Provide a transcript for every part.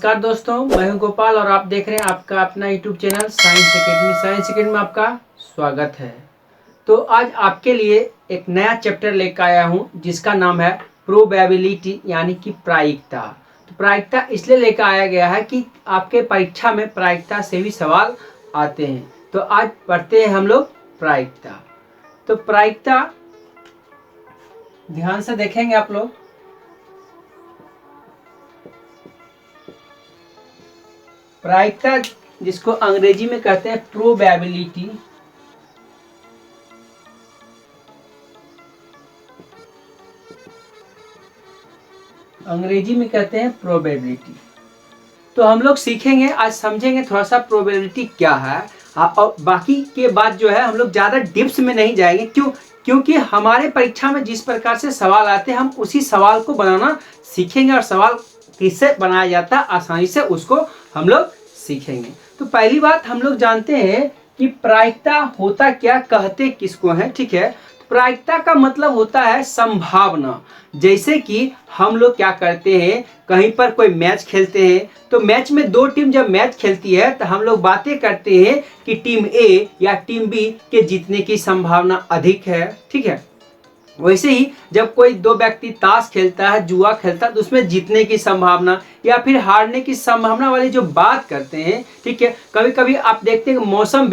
नमस्कार दोस्तों, मैं हूं गोपाल और आप देख रहे हैं आपका अपना YouTube channel science academy. Science academy में आपका स्वागत है। तो आज आपके लिए एक नया चैप्टर लेकर आया हूं जिसका नाम है प्रोबेबिलिटी यानी कि प्रायिकता। तो प्रायिकता इसलिए लेकर आया गया है कि आपके परीक्षा में प्रायिकता से भी सवाल आते हैं। तो आज पढ़ते हैं हम लोग प्रायिकता। तो प्रायिकता ध्यान से देखेंगे आप लोग। प्रायिकता जिसको अंग्रेजी में कहते हैं प्रोबेबिलिटी, अंग्रेजी में कहते हैं प्रोबेबिलिटी। तो हम लोग सीखेंगे, आज समझेंगे थोड़ा सा प्रोबेबिलिटी क्या है। और बाकी के बाद जो है हम लोग ज़्यादा डिप्स में नहीं जाएंगे। क्योंकि हमारे परीक्षा में जिस प्रकार से सवाल आते हैं हम उसी सवाल को बनाना सीखेंगे और सवाल किससे बनाया जाता है आसानी से उसको हम लोग सीखेंगे। तो पहली बात हम लोग जानते हैं कि प्रायिकता होता क्या, कहते किसको है। ठीक है, तो प्रायिकता का मतलब होता है संभावना। जैसे कि हम लोग क्या करते हैं, कहीं पर कोई मैच खेलते हैं तो मैच में दो टीम जब मैच खेलती है तो हम लोग बातें करते हैं कि टीम ए या टीम बी के जीतने की संभावना अधिक है। ठीक है, वैसे ही जब कोई दो व्यक्ति ताश खेलता है, जुआ खेलता है, तो उसमें जीतने की संभावना या फिर हारने की संभावना वाली जो बात करते हैं। ठीक है, कभी कभी आप देखते हैं कि मौसम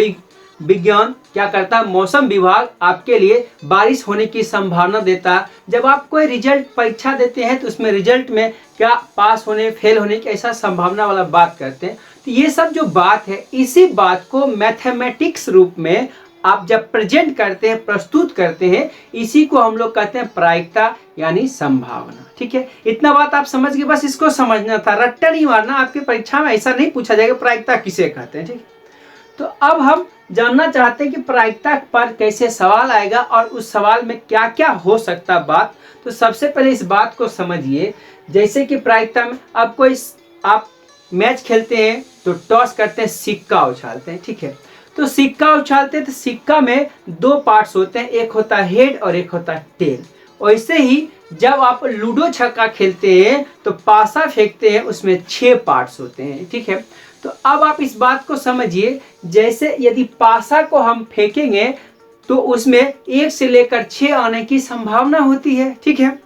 विज्ञान क्या करता है, मौसम विभाग आपके लिए बारिश होने की संभावना देता है। जब आप कोई रिजल्ट परीक्षा देते हैं तो उसमें रिजल्ट में क्या पास होने फेल होने की ऐसा संभावना वाला बात करते हैं। तो ये सब जो बात है, इसी बात को मैथमेटिक्स रूप में आप जब प्रेजेंट करते हैं, प्रस्तुत करते हैं, इसी को हम लोग कहते हैं प्रायिकता यानी संभावना। ठीक है, इतना बात आप समझ गए, बस इसको समझना था, रट्टा नहीं मारना। आपके परीक्षा में ऐसा नहीं पूछा जाएगा प्रायिकता किसे कहते हैं। ठीक, तो अब हम जानना चाहते हैं कि प्रायिकता पर कैसे सवाल आएगा और उस सवाल में क्या क्या हो सकता बात। तो सबसे पहले इस बात को समझिए, जैसे कि प्रायिकता में अब कोई आप मैच खेलते हैं तो टॉस करते हैं, सिक्का उछालते हैं। ठीक है, तो सिक्का उछालते हैं तो सिक्का में दो पार्ट्स होते हैं, एक होता है हेड और एक होता है टेल। वैसे ही जब आप लूडो छक्का खेलते हैं तो पासा फेंकते हैं, उसमें 6 पार्ट्स होते हैं। ठीक है, तो अब आप इस बात को समझिए, जैसे यदि पासा को हम फेंकेंगे तो उसमें 1 से लेकर 6 आने की संभावना होती है। ठीक है,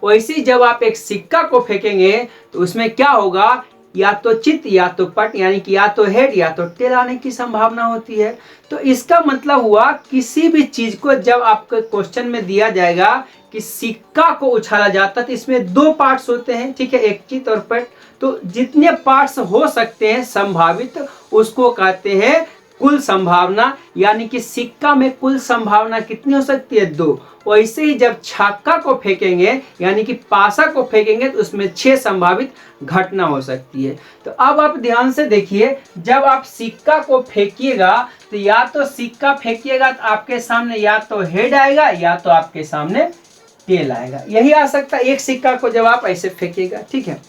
वैसे ही जब आप एक सिक्का को फेंकेंगे तो उसमें क्या होगा, या तो चित या तो पट, यानी कि या तो हेड या तो टेल आने की संभावना होती है। तो इसका मतलब हुआ किसी भी चीज को जब आपको क्वेश्चन में दिया जाएगा कि सिक्का को उछाला जाता है तो इसमें 2 पार्ट्स होते हैं। ठीक है, एक चित और पट। तो जितने पार्ट्स हो सकते हैं संभावित, उसको कहते हैं कुल संभावना। यानी कि सिक्का में कुल संभावना कितनी हो सकती है, 2। वैसे ही जब छक्का को फेंकेंगे यानी कि पासा को फेंकेंगे तो उसमें 6 संभावित घटना हो सकती है। तो अब आप ध्यान से देखिए, जब आप सिक्का को फेंकिएगा तो या तो सिक्का फेंकिएगा तो आपके सामने या तो हेड आएगा या तो आपके सामने टेल आएगा। यही आ सकता है एक सिक्का को जब आप ऐसे फेंकिएगा। ठीक है,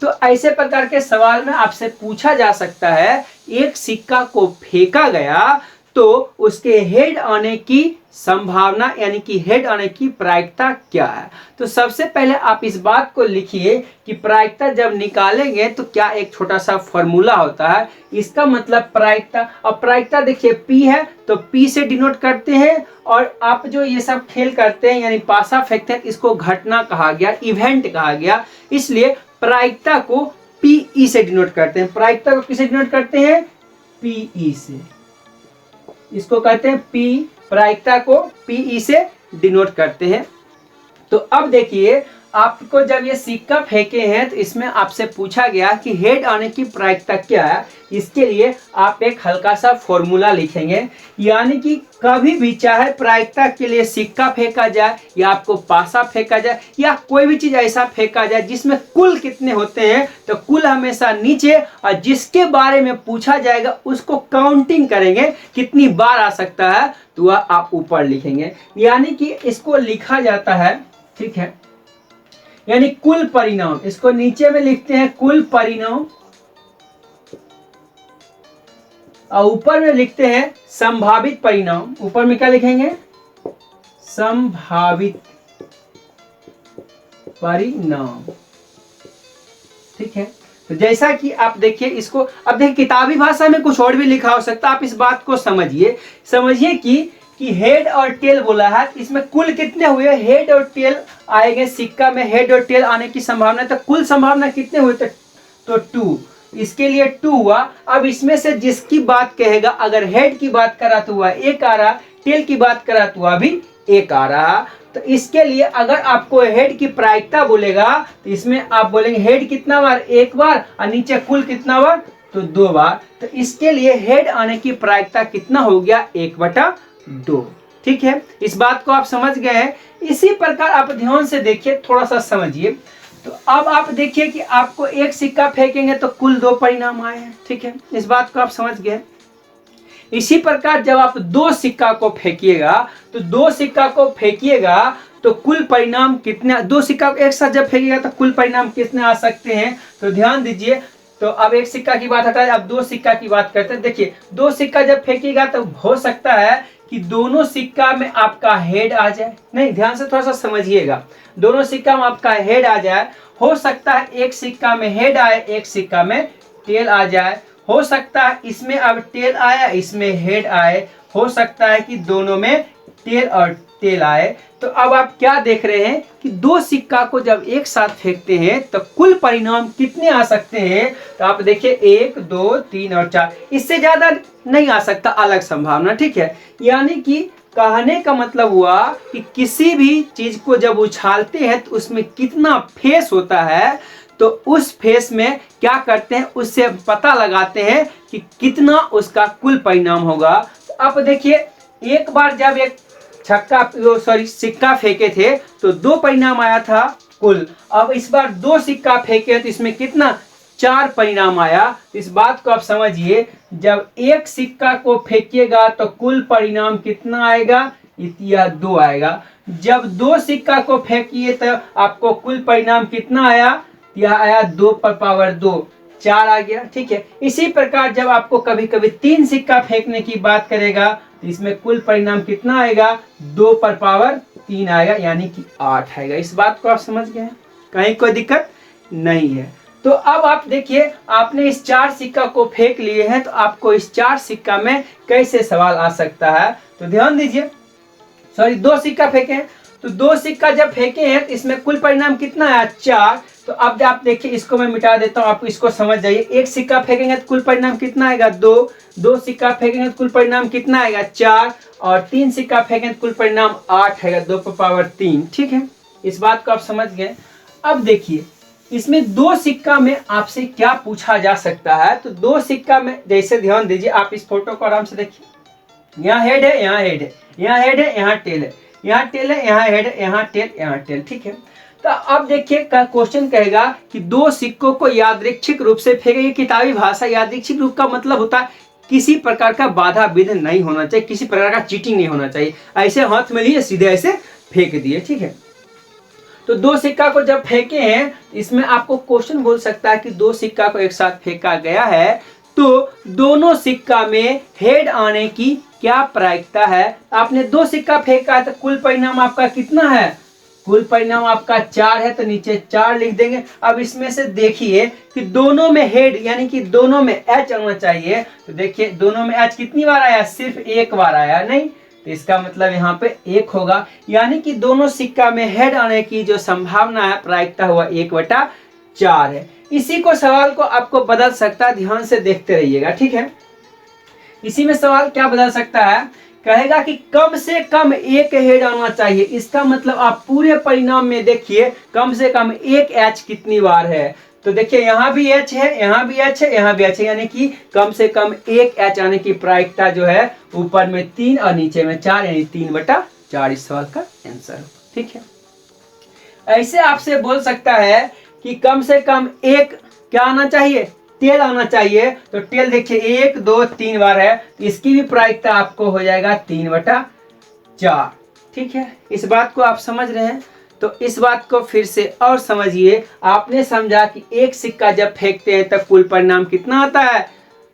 तो ऐसे प्रकार के सवाल में आपसे पूछा जा सकता है, एक सिक्का को फेंका गया तो उसके हेड आने की संभावना यानी कि हेड आने की प्रायिकता क्या है। तो सबसे पहले आप इस बात को लिखिए कि प्रायिकता जब निकालेंगे तो क्या एक छोटा सा फॉर्मूला होता है। इसका मतलब प्रायिकता, अब प्रायिकता देखिए P है तो P से डिनोट करते हैं, और आप जो ये सब खेल करते हैं यानी पासा फेंकते हैं, इसको घटना कहा गया, इवेंट कहा गया। इसलिए प्रायिकता को PE से डिनोट करते हैं। प्रायिकता को किसे डिनोट करते हैं, PE से। इसको कहते हैं P, प्रायिकता को PE से डिनोट करते हैं। तो अब देखिए, आपको जब ये सिक्का फेंके हैं तो इसमें आपसे पूछा गया कि हेड आने की प्रायिकता क्या है। इसके लिए आप एक हल्का सा फॉर्मूला लिखेंगे, यानी कि कभी भी चाहे प्रायिकता के लिए सिक्का फेंका जाए या आपको पासा फेंका जाए या कोई भी चीज ऐसा फेंका जाए जिसमें कुल कितने होते हैं, तो कुल हमेशा नीचे, और जिसके बारे में पूछा जाएगा उसको काउंटिंग करेंगे कितनी बार आ सकता है, तो वह आप ऊपर लिखेंगे। यानी कि इसको लिखा जाता है, ठीक है, यानी कुल परिणाम, इसको नीचे में लिखते हैं कुल परिणाम, और ऊपर में लिखते हैं संभावित परिणाम। ऊपर में क्या लिखेंगे, संभावित परिणाम। ठीक है, तो जैसा कि आप देखिए इसको, अब देखिए किताबी भाषा में कुछ और भी लिखा हो सकता है, आप इस बात को समझिए कि हेड और टेल बोला है, इसमें कुल कितने हुए, हेड और टेल आएंगे सिक्का में, हेड और टेल आने की संभावना, तो कुल संभावना कितने हुए, तो 2, इसके लिए 2 हुआ। अब इसमें से जिसकी बात कहेगा, अगर हेड की बात करा तो हुआ 1 आ रहा, टेल की बात करा तो हुआ भी 1 आ रहा। तो इसके लिए अगर आपको हेड की प्रायिकता बोलेगा तो इसमें आप बोलेंगे हेड कितना बार, 1 बार, और नीचे कुल कितना बार, तो 2 बार। तो इसके लिए हेड आने की प्रायिकता कितना हो गया, 1/2। ठीक है, इस बात को आप समझ गए हैं। इसी प्रकार आप ध्यान से देखिए, थोड़ा सा समझिए। तो अब आप देखिए कि आपको एक सिक्का फेंकेंगे तो कुल 2 परिणाम आए हैं। ठीक है, इस बात को आप समझ गए। इसी प्रकार जब आप 2 सिक्का को फेंकिएगा तो कुल परिणाम कितने, 2 सिक्का को एक साथ जब फेंकिएगा तो कुल परिणाम कितने आ सकते हैं, तो ध्यान दीजिए। तो अब एक सिक्का की बात हटाए, अब 2 सिक्का की बात करते हैं। देखिए 2 सिक्का जब फेंकिएगा तो हो सकता है कि दोनों सिक्का में आपका हेड आ जाए, नहीं ध्यान से थोड़ा सा समझिएगा, दोनों सिक्का में आपका हेड आ जाए। हो सकता है एक सिक्का में हेड आए, एक सिक्का में टेल आ जाए। हो सकता है इसमें अब टेल आया, इसमें हेड आए। हो सकता है कि दोनों में टेल और टेल आए। तो अब आप क्या देख रहे हैं कि 2 सिक्का को जब एक साथ फेंकते हैं तो कुल परिणाम कितने आ सकते हैं, तो आप देखिए 1 2 3 और 4, इससे ज्यादा नहीं आ सकता, अलग संभावना। ठीक है, यानी कि कहने का मतलब हुआ कि किसी भी चीज को जब उछालते हैं तो उसमें कितना फेस होता है, तो उस फेस में क्या करते हैं, उससे पता लगाते हैं कि कितना उसका कुल परिणाम होगा। तो अब देखिए एक बार जब एक सिक्का फेंके थे तो 2 परिणाम आया था कुल। अब इस बार 2 सिक्का फेंके तो इसमें कितना, 4 परिणाम आया। इस बात को आप समझिए, जब एक सिक्का को फेंकिएगा तो कुल परिणाम कितना आएगा, यह 2 आएगा। जब 2 सिक्का को फेंकिए तो आपको कुल परिणाम कितना आया, यह आया 2 पर पावर 2, 4 आ गया। ठीक है, इसी प्रकार जब आपको कभी कभी 3 सिक्का फेंकने की बात करेगा तो इसमें कुल परिणाम कितना आएगा, 2 पर पावर 3 आएगा, यानी कि 8 आएगा। इस बात को आप समझ गए हैं, कहीं कोई दिक्कत नहीं है। तो अब आप देखिए, आपने इस 4 सिक्का को फेंक लिए हैं, तो आपको इस 4 सिक्का में कैसे सवाल आ सकता है, तो ध्यान दीजिए। 2 सिक्का फेंके हैं, तो 2 सिक्का जब फेंके हैं तो इसमें कुल परिणाम कितना आया, 4। तो अब आप देखिए, इसको मैं मिटा देता हूं, आप इसको समझ जाइए। एक सिक्का फेंकेंगे तो कुल परिणाम कितना आएगा, 2। 2 सिक्का फेंकेंगे तो कुल परिणाम कितना आएगा, 4। और 3 सिक्का फेंकेंगे तो कुल परिणाम 8 आएगा, 2 पर पावर 3। ठीक है, इस बात को आप समझ गए। अब देखिए इसमें 2 सिक्का में आपसे क्या पूछा जा सकता है, तो 2 सिक्का में जैसे ध्यान दीजिए, आप इस फोटो को आराम से देखिए। यहाँ हेड है, यहाँ हेड है, यहाँ हेड है, यहाँ टेल है, यहाँ टेल है, यहाँ हेड है, यहाँ टेल, यहाँ टेल। ठीक है, तो अब देखिए क्वेश्चन कहेगा कि 2 सिक्कों को यादृच्छिक रूप से फेंके। किताबी भाषा, यादृच्छिक रूप का मतलब होता है किसी प्रकार का बाधा विघ्न नहीं होना चाहिए, किसी प्रकार का चीटिंग नहीं होना चाहिए। ऐसे हाथ में लिए सीधे ऐसे फेंक दिए। ठीक है, तो 2 सिक्का को जब फेंके हैं, इसमें आपको क्वेश्चन बोल सकता है कि 2 सिक्का को एक साथ फेंका गया है तो दोनों सिक्का में हेड आने की क्या प्रायिकता है। आपने 2 सिक्का फेंका है तो कुल परिणाम आपका कितना है, कुल परिणाम आपका 4 है, तो नीचे 4 लिख देंगे। अब इसमें से देखिए कि दोनों में हेड यानी कि दोनों में एच आना चाहिए, तो देखिए दोनों में एच कितनी बार आया, सिर्फ 1 बार आया, नहीं, तो इसका मतलब यहाँ पे 1 होगा, यानी कि दोनों सिक्का में हेड आने की जो संभावना है, प्रायिकता हुआ 1/4 है। इसी को सवाल को आपको बदल सकता है, ध्यान से देखते रहिएगा। ठीक है, इसी में सवाल क्या बदल सकता है, कहेगा कि कम से कम 1 हेड आना चाहिए। इसका मतलब आप पूरे परिणाम में देखिए कम से कम 1 एच कितनी बार है, तो देखिए यहाँ भी एच है, यहाँ भी एच है, यहाँ भी एच है, यानी कि कम से कम 1 एच आने की प्रायिकता जो है ऊपर में 3 और नीचे में 4, यानी 3/4 इस सवाल का आंसर। ठीक है, ऐसे आपसे बोल सकता है कि कम से कम 1 क्या आना चाहिए, टेल आना चाहिए, तो टेल देखिए 1 2 3 बार है, तो इसकी भी प्रायिकता आपको हो जाएगा 3/4। ठीक है, इस बात को आप समझ रहे हैं। तो इस बात को फिर से और समझिए, आपने समझा कि एक सिक्का जब फेंकते हैं तब कुल परिणाम कितना आता है,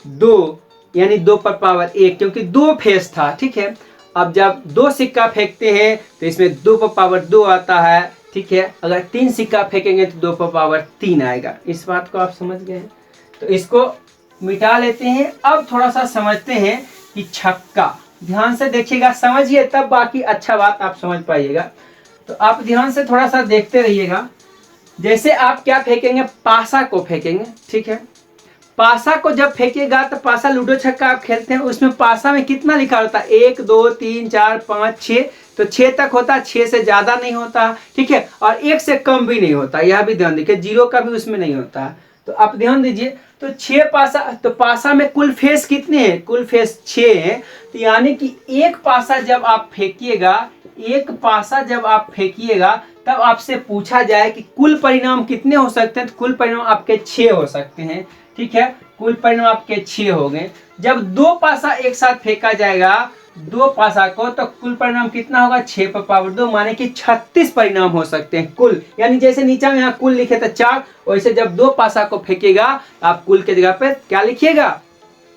2, यानी 2 पर पावर 1, क्योंकि 2 फेस था। ठीक है, अब जब 2 सिक्का फेंकते हैं तो इसमें 2 पर पावर 2 आता है। ठीक है। अगर 3 सिक्का फेंकेंगे तो 2 पर पावर 3 आएगा। इस बात को आप समझ गए हैं, तो इसको मिटा लेते हैं। अब थोड़ा सा समझते हैं कि छक्का, ध्यान से देखिएगा, समझिए तब बाकी अच्छा बात आप समझ पाइएगा। तो आप ध्यान से थोड़ा सा देखते रहिएगा। जैसे आप क्या फेंकेंगे, पासा को फेंकेंगे, ठीक है। पासा को जब फेंकेगा तो पासा लूडो छक्का आप खेलते हैं, उसमें पासा में कितना लिखा होता है, 1 2 3 4 5 6, तो 6 तक होता है, 6 से ज्यादा नहीं होता, ठीक है, और 1 से कम भी नहीं होता, यह भी ध्यान दीजिए, 0 का भी उसमें नहीं होता। तो आप ध्यान दीजिए, तो 6 पासा, तो पासा में कुल फेस कितने हैं, कुल फेस 6 हैं। तो यानी कि एक पासा जब आप फेंकिएगा, एक पासा जब आप फेंकिएगा तब आपसे पूछा जाए कि कुल परिणाम कितने हो सकते हैं, तो कुल परिणाम आपके 6 हो सकते हैं, ठीक है। कुल परिणाम आपके 6 हो गए। जब 2 पासा एक साथ फेंका जाएगा, 2 पासा को, तो कुल परिणाम कितना होगा, 6 पर पावर 2, माने कि 36 परिणाम हो सकते हैं कुल। यानी जैसे नीचे में यहाँ कुल लिखे थे 4, वैसे जब 2 पासा को फेंकेगा आप कुल के जगह पे क्या लिखिएगा,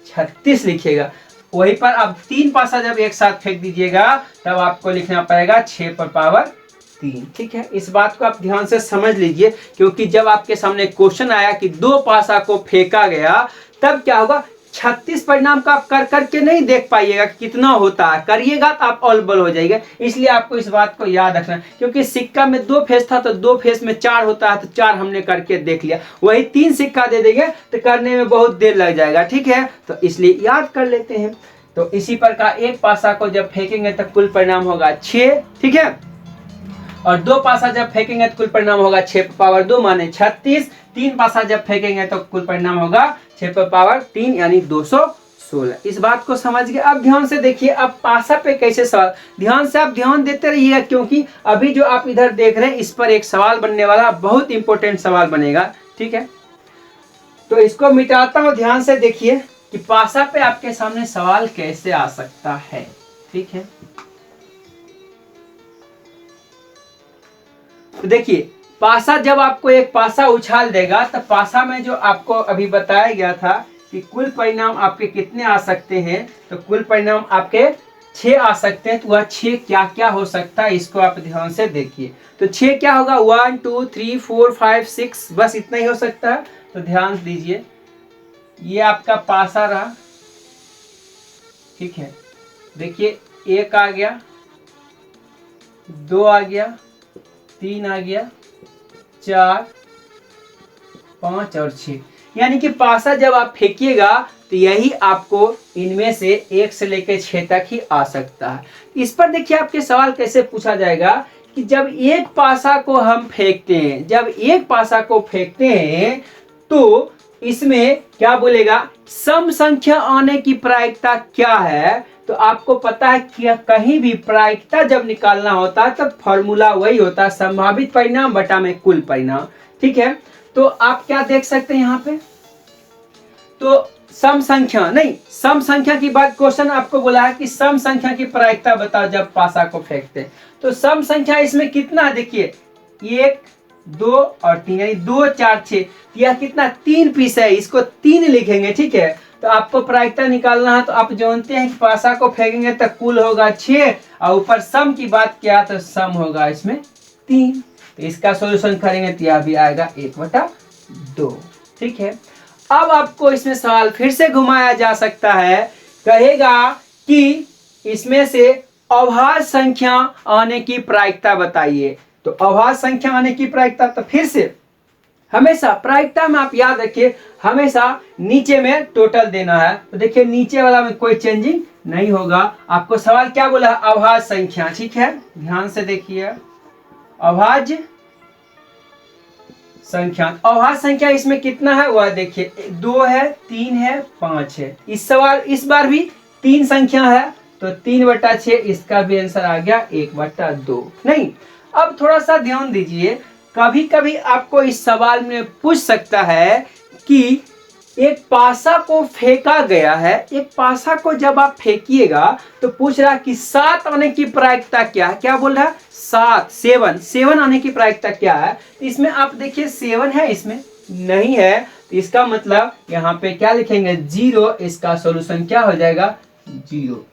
36 लिखिएगा। वहीं पर आप 3 पासा जब एक साथ फेंक दीजिएगा तब आपको लिखना पड़ेगा 6 पर पावर 3, ठीक है। इस बात को आप ध्यान से समझ लीजिए, क्योंकि जब आपके सामने क्वेश्चन आया कि 2 पासा को फेंका गया तब क्या होगा, 36 परिणाम का आप कर करके नहीं देख पाइएगा कि कितना होता है, करिएगा तो आप ऑलबल हो जाएगा। इसलिए आपको इस बात को याद रखना, क्योंकि सिक्का में 2 फेस था तो 2 फेस में 4 होता है, तो 4 हमने करके देख लिया। वही 3 सिक्का दे देंगे तो करने में बहुत देर लग जाएगा, ठीक है, तो इसलिए याद कर लेते हैं। तो इसी प्रकार एक पासा को जब फेंकेंगे तो कुल परिणाम होगा 6, ठीक है, और 2 पासा जब फेंकेंगे तो कुल परिणाम होगा 6 पर पावर 2 माने 36। 3 पासा जब फेंकेंगे तो कुल परिणाम होगा 6 पर पावर 3 यानी 216। इस बात को समझ गए। अब ध्यान से देखिए, अब पासा पे कैसे सवाल, ध्यान से आप ध्यान देते रहिएगा, क्योंकि अभी जो आप इधर देख रहे हैं इस पर एक सवाल बनने वाला, बहुत इंपॉर्टेंट सवाल बनेगा, ठीक है। तो इसको मिटाता हूं, ध्यान से देखिए कि पासा पे आपके सामने सवाल कैसे आ सकता है, ठीक है। तो देखिए, पासा जब आपको एक पासा उछाल देगा तो पासा में जो आपको अभी बताया गया था कि कुल परिणाम आपके कितने आ सकते हैं, तो कुल परिणाम आपके 6 आ सकते हैं। तो वह 6 क्या क्या हो सकता है, इसको आप ध्यान से देखिए। तो 6 क्या होगा, 1 2 3 4 5 6, बस इतना ही हो सकता है। तो ध्यान दीजिए, ये आपका पासा रहा, ठीक है। देखिए, 1 आ गया, 2 आ गया, 3 आ गया, 4 5 और 6, यानी कि पासा जब आप फेंकिएगा तो यही आपको इनमें से 1 से लेकर 6 तक ही आ सकता है। इस पर देखिए आपके सवाल कैसे पूछा जाएगा कि जब एक पासा को हम फेंकते हैं, जब एक पासा को फेंकते हैं तो इसमें क्या बोलेगा, सम संख्या आने की प्रायिकता क्या है। तो आपको पता है कि कहीं भी प्रायिकता जब निकालना होता है तब फॉर्मूला वही होता है, संभावित परिणाम बटा में कुल परिणाम, ठीक है। तो आप क्या देख सकते हैं यहाँ पे, तो सम संख्या नहीं, सम संख्या की बात क्वेश्चन आपको बोला है कि सम संख्या की प्रायिकता बताओ जब पासा को फेंकते हैं। तो सम संख्या इसमें कितना है, देखिए 1 2 और 3, यानी 2 4 6, यह कितना 3 पीस है, इसको 3 लिखेंगे, ठीक है। तो आपको प्रायिकता निकालना है, तो आप जानते हैं कि पासा को फेंकेंगे तो कुल होगा 6 और ऊपर सम की बात किया तो सम होगा इसमें 3। तो इसका सॉल्यूशन करेंगे तो यह भी आएगा 1/2, ठीक है। अब आपको इसमें सवाल फिर से घुमाया जा सकता है, कहेगा कि इसमें से अभाज्य संख्या आने की प्रायिकता बताइए। तो अभाज्य संख्या आने की प्रायिकता, तो फिर से हमेशा प्रायिकता में आप याद रखिए हमेशा नीचे में टोटल देना है। तो देखिए नीचे वाला में कोई चेंजिंग नहीं होगा। आपको सवाल क्या बोला है, अभाज्य संख्या, ठीक है, ध्यान से देखिए, अभाज्य संख्या। अभाज्य संख्या इसमें कितना है वह देखिए, 2 है, 3 है, 5 है। इस बार भी 3 संख्या है, तो 3/6, इसका भी आंसर आ गया 1/2। नहीं, अब थोड़ा सा ध्यान दीजिए, कभी कभी आपको इस सवाल में पूछ सकता है कि एक पासा को फेंका गया है, एक पासा को जब आप फेंकिएगा तो पूछ रहा है कि 7 आने की प्रायिकता क्या है, क्या बोल रहा है, 7 आने की प्रायिकता क्या है। तो इसमें आप देखिए 7 है, इसमें नहीं है, तो इसका मतलब यहाँ पे क्या लिखेंगे 0, इसका सॉल्यूशन क्या हो जाएगा 0,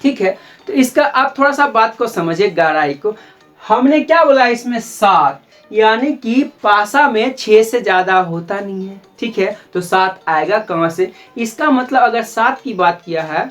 ठीक है। तो इसका आप थोड़ा सा बात को समझिए, गहराई को। हमने क्या बोला इसमें 7, यानी कि पासा में 6 से ज्यादा होता नहीं है, ठीक है। तो 7 आएगा कहाँ से? इसका मतलब अगर 7 की बात किया है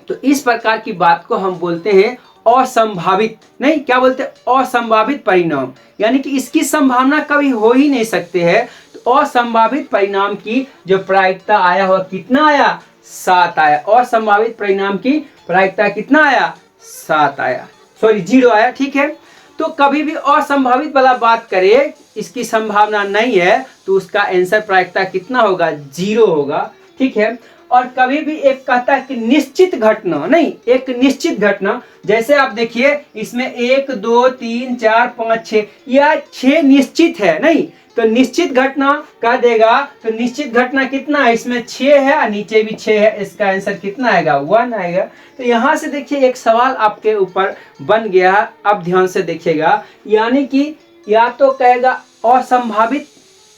तो इस प्रकार की बात को हम बोलते हैं असंभावित, नहीं क्या बोलते हैं? असंभावित परिणाम, यानी कि इसकी संभावना कभी हो ही नहीं सकते है। तो असंभावित परिणाम की जो प्रायिकता आया हुआ कितना आया? 7 आया। असंभावित परिणाम की प्रायिकता कितना आया? 7 आया, सॉरी 0 आया, ठीक है। तो कभी भी असंभावित वाला बात करे, इसकी संभावना नहीं है, तो उसका आंसर प्रायिकता कितना होगा? 0 होगा, ठीक है। और कभी भी एक कहता है कि निश्चित घटना, नहीं एक निश्चित घटना, जैसे आप देखिए इसमें 1 2 3 4 5 6, यह 6 निश्चित है, नहीं तो निश्चित घटना कह देगा। तो निश्चित घटना कितना है? इसमें 6 है और नीचे भी 6 है, इसका आंसर कितना आएगा? 1 आएगा। तो यहाँ से देखिए एक सवाल आपके ऊपर बन गया, अब ध्यान से देखिएगा, यानी कि या तो कहेगा असंभावित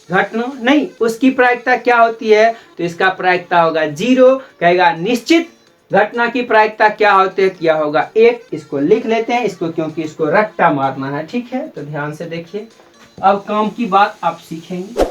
घटना, नहीं उसकी प्रायिकता क्या होती है? तो इसका प्रायिकता होगा 0। कहेगा निश्चित घटना की प्रायिकता क्या होती है? क्या होगा? 1। इसको लिख लेते हैं इसको, क्योंकि इसको रट्टा मारना है, ठीक है। तो ध्यान से देखिए, अब काम की बात आप सीखेंगे।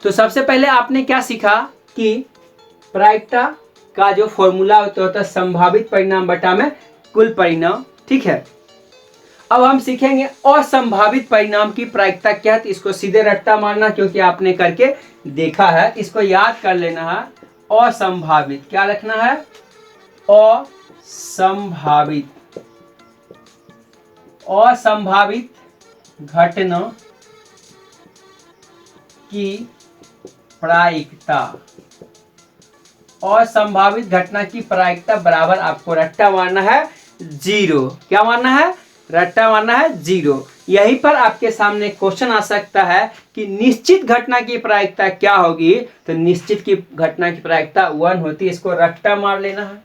तो सबसे पहले आपने क्या सीखा कि प्रायिकता का जो फॉर्मूला होता है संभावित परिणाम बटा में कुल परिणाम, ठीक है। अब हम सीखेंगे असंभावित परिणाम की प्रायिकता क्या है। तो इसको सीधे रट्टा मारना, क्योंकि आपने करके देखा है, इसको याद कर लेना है। असंभावित क्या लिखना है? असंभावित, असंभावित घटना की प्रायिकता, असंभावित घटना की प्रायिकता बराबर आपको रट्टा मारना है 0। क्या मारना है? रट्टा मारना है 0। यहीं पर आपके सामने क्वेश्चन आ सकता है कि निश्चित घटना की प्रायिकता क्या होगी? तो निश्चित की घटना की प्रायिकता 1 होती है, इसको रट्टा मार लेना है।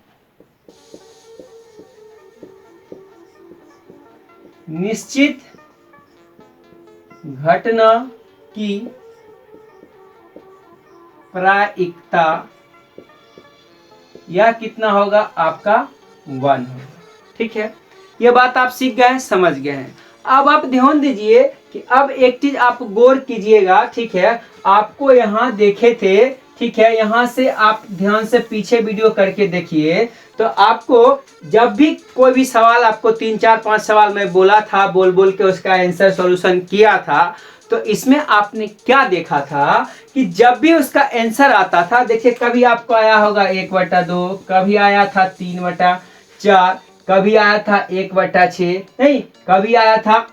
निश्चित घटना की प्रायिकता यह कितना होगा? आपका 1 होगा, ठीक है। यह बात आप सीख गए हैं, समझ गए हैं। अब आप ध्यान दीजिए कि अब एक चीज आप गौर कीजिएगा, ठीक है। आपको यहाँ देखे थे, ठीक है, यहाँ से आप ध्यान से पीछे वीडियो करके देखिए। तो आपको जब भी कोई भी सवाल, आपको 3 4 5 सवाल मैं बोला था, बोल बोल के उसका आंसर सॉल्यूशन किया था। तो इसमें आपने क्या देखा था कि जब भी उसका आंसर आता था, देखिए कभी आपको आया होगा 1/2, कभी आया था 3/4, कभी आया था 1/6, नहीं कभी आया था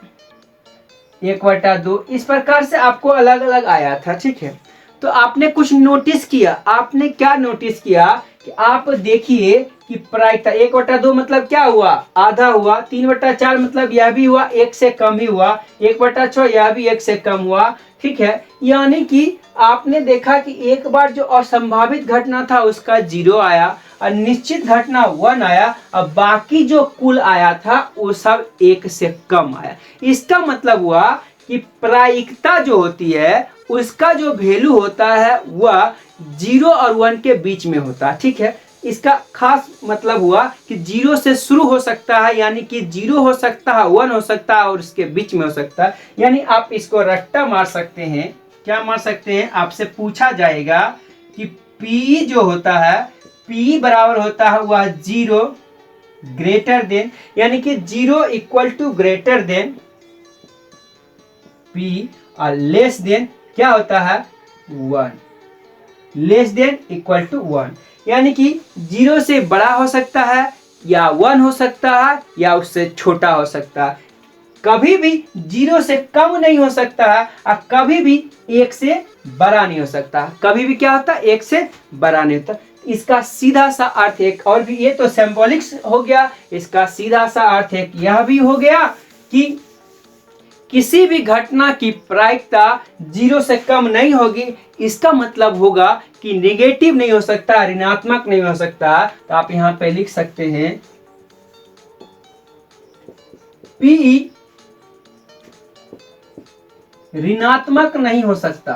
1/2, इस प्रकार से आपको अलग अलग आया था, ठीक है। तो आपने कुछ नोटिस किया, आपने क्या नोटिस किया कि आप देखिए कि प्रायिकता 1/2 मतलब क्या हुआ? आधा हुआ। 3/4 मतलब यह भी हुआ 1 से कम ही हुआ। 1/6 यह भी 1 से कम हुआ, ठीक है। यानी कि आपने देखा कि एक बार जो असंभावित घटना था उसका 0 आया और निश्चित घटना 1 आया, अब बाकी जो कुल आया था वो सब 1 से कम आया। इसका मतलब हुआ कि प्रायिकता जो होती है उसका जो वैल्यू होता है वह 0 और 1 के बीच में होता है, ठीक है। इसका खास मतलब हुआ कि 0 से शुरू हो सकता है, यानी कि 0 हो सकता है, 1 हो सकता है और इसके बीच में हो सकता है। यानी आप इसको रट्टा मार सकते हैं। क्या मार सकते हैं? आपसे पूछा जाएगा कि P जो होता है, P बराबर होता है वह 0 ग्रेटर देन, यानी कि 0 equal to greater than P और लेस देन क्या होता है? 1। लेस देन इक्वल टू 1, यानी कि 0 से बड़ा हो सकता है या 1 हो सकता है या उससे छोटा हो सकता है। कभी भी 0 से कम नहीं हो सकता है और कभी भी 1 से बड़ा नहीं हो सकता। कभी भी क्या होता है? 1 से बड़ा नहीं होता। इसका सीधा सा अर्थ एक और भी, ये तो सिंबॉलिक्स हो गया, इसका सीधा सा अर्थ एक यह भी हो गया कि किसी भी घटना की प्रायिकता 0 से कम नहीं होगी, इसका मतलब होगा कि निगेटिव नहीं हो सकता, ऋणात्मक नहीं हो सकता। तो आप यहां पे लिख सकते हैं पीई ऋणात्मक नहीं हो सकता,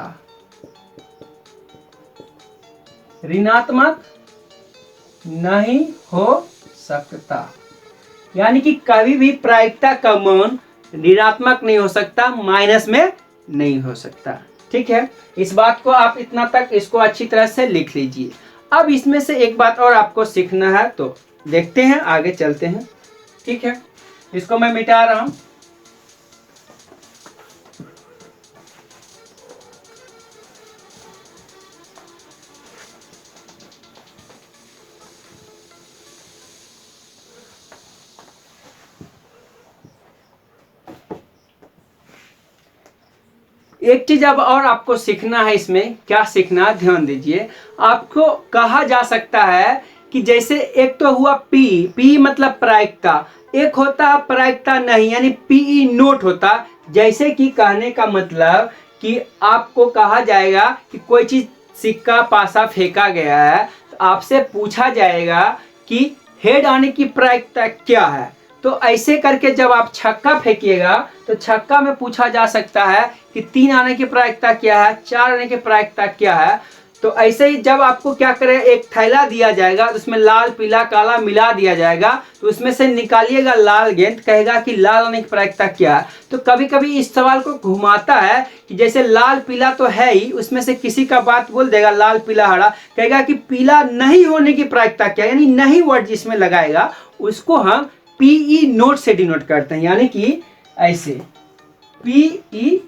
ऋणात्मक नहीं हो सकता, यानी कि कभी भी प्रायिकता का मान ऋणात्मक नहीं हो सकता, माइनस में नहीं हो सकता। ठीक है, इस बात को आप इतना तक इसको अच्छी तरह से लिख लीजिए। अब इसमें से एक बात और आपको सीखना है, तो देखते हैं, आगे चलते हैं। ठीक है, इसको मैं मिटा रहा हूं। एक चीज अब और आपको सीखना है, इसमें क्या सीखना है ध्यान दीजिए। आपको कहा जा सकता है कि जैसे एक तो हुआ पी मतलब प्रायिकता, एक होता प्रायिकता नहीं, यानी पीई नोट होता। जैसे कि कहने का मतलब कि आपको कहा जाएगा कि कोई चीज सिक्का पासा फेंका गया है, तो आपसे पूछा जाएगा कि हेड आने की प्रायिकता क्या है। तो ऐसे करके जब आप छक्का फेंकिएगा तो छक्का में पूछा जा सकता है कि 3 आने की प्रायिकता क्या है, 4 आने की प्रायिकता क्या है। तो ऐसे ही जब आपको क्या करें, एक थैला दिया जाएगा, तो उसमें लाल पीला काला मिला दिया जाएगा, तो उसमें से निकालिएगा लाल गेंद, कहेगा कि लाल आने की प्रायिकता क्या है। तो कभी कभी इस सवाल को घुमाता है कि जैसे लाल पीला तो है ही, उसमें से किसी का बात बोल देगा लाल पीला हरा, कहेगा कि पीला नहीं होने की प्रायिकता क्या, यानी नहीं वर्ड जिसमें लगाएगा उसको हम पीई नोट से डिनोट करते हैं, यानी कि ऐसे पीई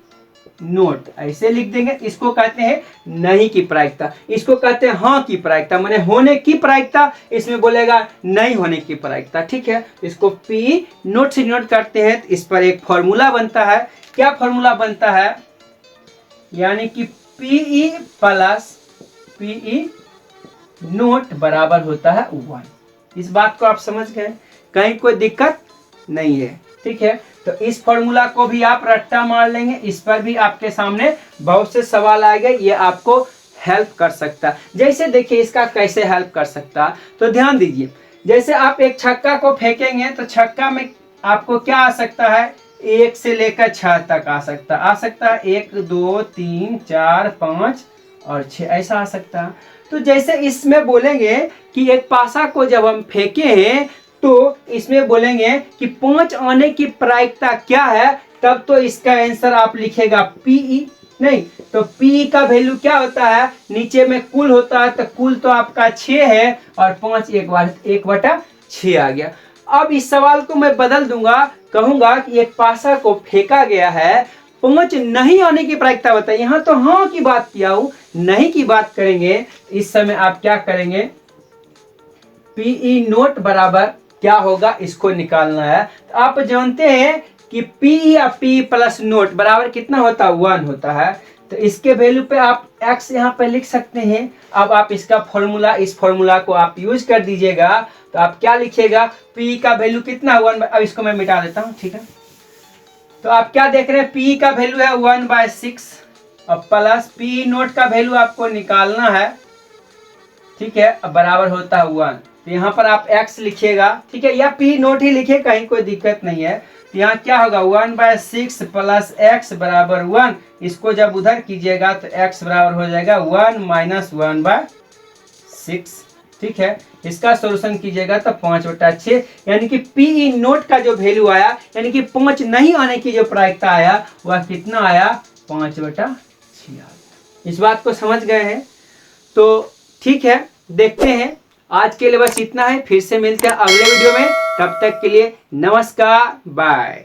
नोट ऐसे लिख देंगे। इसको कहते हैं नहीं की प्रायिकता, इसको कहते हैं हाँ की प्रायिकता, माने होने की प्रायिकता, इसमें बोलेगा नहीं होने की प्रायिकता। ठीक है, इसको पी नोट से डिनोट करते हैं। तो इस पर एक फॉर्मूला बनता है। क्या फॉर्मूला बनता है, यानी कि पीई प्लस पीई नोट बराबर होता है 1। इस बात को आप समझ गए, कहीं कोई दिक्कत नहीं है। ठीक है, तो इस फॉर्मूला को भी आप रट्टा मार लेंगे, इस पर भी आपके सामने बहुत से सवाल आएंगे, ये आपको हेल्प कर सकता। जैसे देखिए इसका कैसे हेल्प कर सकता, तो ध्यान दीजिए। जैसे आप एक छक्का को फेंकेंगे तो छक्का में आपको क्या आ सकता है, 1 से लेकर 6 तक आ सकता है 1 2 3 4 5 और 6 ऐसा आ सकता है। तो जैसे इसमें बोलेंगे कि एक पासा को जब हम फेंके हैं तो इसमें बोलेंगे कि 5 आने की प्रायिकता क्या है, तब तो इसका आंसर आप लिखेगा पीई। नहीं तो पी का वैल्यू क्या होता है, नीचे में कुल होता है, तो कुल तो आपका 6 है और 5 1/6 आ गया। अब इस सवाल को मैं बदल दूंगा, कहूंगा कि एक पासा को फेंका गया है, 5 नहीं आने की प्रायिकता बताइए। यहाँ तो हाँ की बात किया हूं, नहीं की बात करेंगे। इस समय आप क्या करेंगे, पीई नोट बराबर क्या होगा इसको निकालना है। तो आप जानते हैं कि पी या पी प्लस नोट बराबर कितना होता है, 1 होता है। तो इसके वैल्यू पे आप x यहाँ पे लिख सकते हैं। अब आप इसका फॉर्मूला, इस फॉर्मूला को आप यूज कर दीजिएगा, तो आप क्या लिखिएगा, p का वैल्यू कितना 1। अब इसको मैं मिटा देता हूँ। ठीक है, तो आप क्या देख रहे हैं, p का वैल्यू है 1/6 और प्लस पी नोट का वैल्यू आपको निकालना है। ठीक है, अब बराबर होता है 1। तो यहाँ पर आप x लिखिएगा, ठीक है, या पी नोट ही लिखे, कहीं कोई दिक्कत नहीं है। तो यहाँ क्या होगा, 1/6 प्लस x बराबर 1। इसको जब उधर कीजिएगा तो x बराबर हो जाएगा 1 माइनस 1/6। ठीक है, इसका सोल्यूशन कीजिएगा तो 5/6, यानी कि पी नोट का जो वैल्यू आया, यानी कि 5 नहीं आने की जो प्रायिकता आया, वह कितना आया, 5/6। इस बात को समझ गए हैं, तो ठीक है, देखते हैं। आज के लिए बस इतना है, फिर से मिलते हैं अगले वीडियो में। तब तक के लिए नमस्कार, बाय।